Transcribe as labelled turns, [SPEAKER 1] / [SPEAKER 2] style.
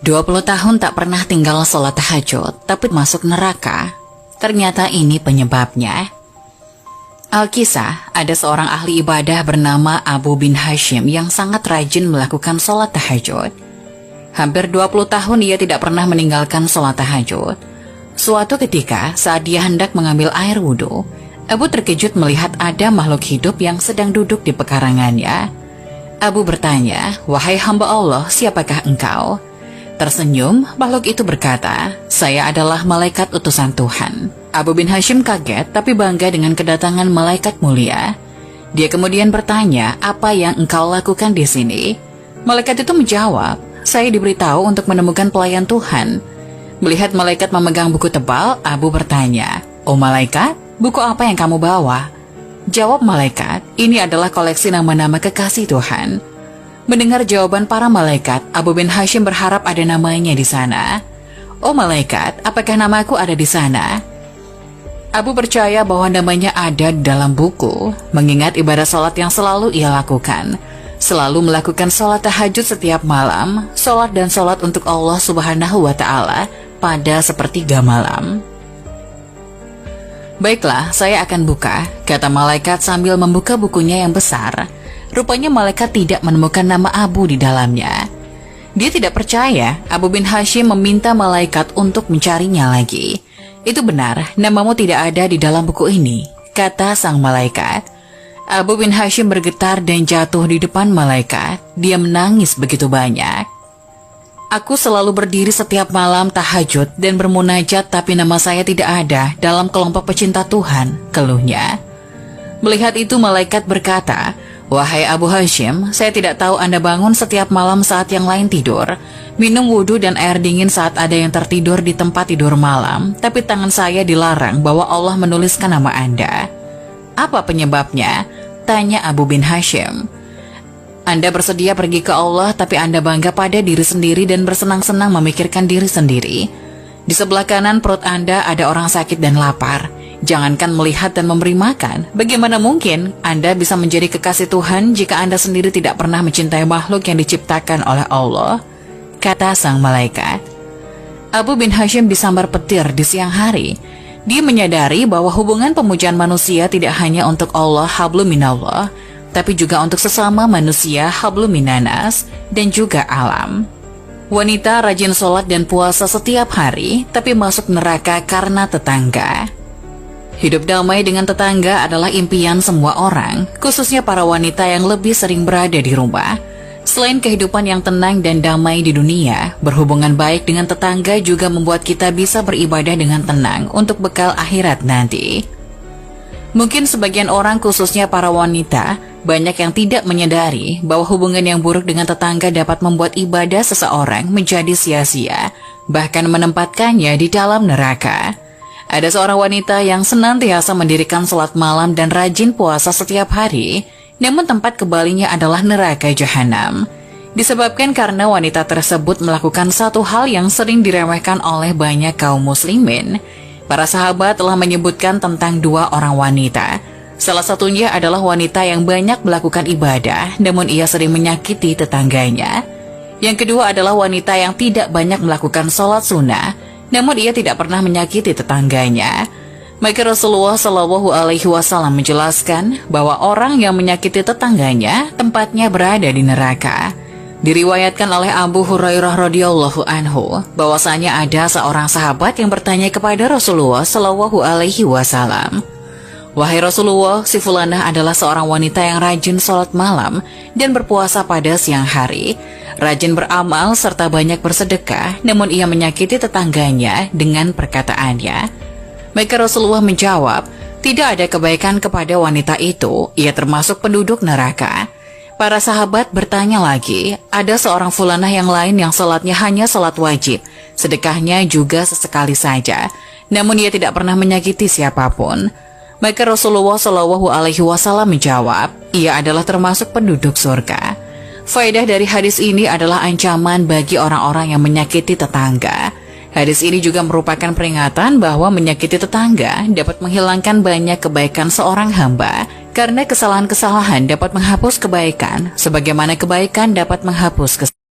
[SPEAKER 1] 20 tahun tak pernah tinggal sholat tahajud, tapi masuk neraka. Ternyata ini penyebabnya. Alkisah, ada seorang ahli ibadah bernama Abu bin Hashim yang sangat rajin melakukan sholat tahajud. Hampir 20 tahun dia tidak pernah meninggalkan sholat tahajud. Suatu ketika, saat dia hendak mengambil air wudhu, Abu terkejut melihat ada makhluk hidup yang sedang duduk di pekarangannya. Abu bertanya, "Wahai hamba Allah, siapakah engkau?" Tersenyum, makhluk itu berkata, "Saya adalah malaikat utusan Tuhan." Abu bin Hashim kaget tapi bangga dengan kedatangan malaikat mulia. Dia kemudian bertanya, "Apa yang engkau lakukan di sini?" Malaikat itu menjawab, "Saya diberitahu untuk menemukan pelayan Tuhan." Melihat malaikat memegang buku tebal, Abu bertanya, "Oh malaikat, buku apa yang kamu bawa?" Jawab malaikat, "Ini adalah koleksi nama-nama kekasih Tuhan." Mendengar jawaban para malaikat, Abu bin Hashim berharap ada namanya di sana. "Oh malaikat, apakah namaku ada di sana?" Abu percaya bahwa namanya ada di dalam buku, mengingat ibadah sholat yang selalu ia lakukan. Selalu melakukan sholat tahajud setiap malam, sholat dan sholat untuk Allah Subhanahu wa Ta'ala pada sepertiga malam. "Baiklah, saya akan buka," kata malaikat sambil membuka bukunya yang besar. Rupanya malaikat tidak menemukan nama Abu di dalamnya. Dia tidak percaya. Abu bin Hashim meminta malaikat untuk mencarinya lagi. "Itu benar, namamu tidak ada di dalam buku ini," kata sang malaikat. Abu bin Hashim bergetar dan jatuh di depan malaikat. Dia menangis begitu banyak. "Aku selalu berdiri setiap malam tahajud dan bermunajat, tapi nama saya tidak ada dalam kelompok pecinta Tuhan," keluhnya. Melihat itu malaikat berkata, "Wahai Abu Hashim, saya tidak tahu Anda bangun setiap malam saat yang lain tidur, minum wudhu dan air dingin saat ada yang tertidur di tempat tidur malam, tapi tangan saya dilarang bahwa Allah menuliskan nama Anda." "Apa penyebabnya?" tanya Abu bin Hashim. "Anda bersedia pergi ke Allah, tapi Anda bangga pada diri sendiri dan bersenang-senang memikirkan diri sendiri. Di sebelah kanan perut Anda ada orang sakit dan lapar. Jangankan melihat dan memberi makan, bagaimana mungkin Anda bisa menjadi kekasih Tuhan jika Anda sendiri tidak pernah mencintai makhluk yang diciptakan oleh Allah?" kata sang malaikat. Abu bin Hashim disambar petir di siang hari. Dia menyadari bahwa hubungan pemujaan manusia tidak hanya untuk Allah hablum minallah, tapi juga untuk sesama manusia hablum minanas dan juga alam. Wanita rajin sholat dan puasa setiap hari, tapi masuk neraka karena tetangga. Hidup damai dengan tetangga adalah impian semua orang, khususnya para wanita yang lebih sering berada di rumah. Selain kehidupan yang tenang dan damai di dunia, berhubungan baik dengan tetangga juga membuat kita bisa beribadah dengan tenang untuk bekal akhirat nanti. Mungkin sebagian orang, khususnya para wanita, banyak yang tidak menyadari bahwa hubungan yang buruk dengan tetangga dapat membuat ibadah seseorang menjadi sia-sia, bahkan menempatkannya di dalam neraka. Ada seorang wanita yang senantiasa mendirikan sholat malam dan rajin puasa setiap hari, namun tempat kembalinya adalah neraka jahanam. Disebabkan karena wanita tersebut melakukan satu hal yang sering diremehkan oleh banyak kaum muslimin. Para sahabat telah menyebutkan tentang dua orang wanita. Salah satunya adalah wanita yang banyak melakukan ibadah, namun ia sering menyakiti tetangganya. Yang kedua adalah wanita yang tidak banyak melakukan sholat sunnah, namun ia tidak pernah menyakiti tetangganya. Maka Rasulullah Shallallahu Alaihi Wasallam menjelaskan bahwa orang yang menyakiti tetangganya tempatnya berada di neraka. Diriwayatkan oleh Abu Hurairah radhiyallahu anhu bahwasanya ada seorang sahabat yang bertanya kepada Rasulullah Shallallahu Alaihi Wasallam, "Wahai Rasulullah, si Fulanah adalah seorang wanita yang rajin sholat malam dan berpuasa pada siang hari, rajin beramal serta banyak bersedekah, namun ia menyakiti tetangganya dengan perkataannya." Maka Rasulullah menjawab, "Tidak ada kebaikan kepada wanita itu, ia termasuk penduduk neraka." Para sahabat bertanya lagi, ada seorang fulanah yang lain yang sholatnya hanya sholat wajib, sedekahnya juga sesekali saja, namun ia tidak pernah menyakiti siapapun. Maka Rasulullah Shallallahu Alaihi Wasallam menjawab, ia adalah termasuk penduduk surga. Faedah dari hadis ini adalah ancaman bagi orang-orang yang menyakiti tetangga. Hadis ini juga merupakan peringatan bahwa menyakiti tetangga dapat menghilangkan banyak kebaikan seorang hamba, karena kesalahan-kesalahan dapat menghapus kebaikan, sebagaimana kebaikan dapat menghapus kesalahan.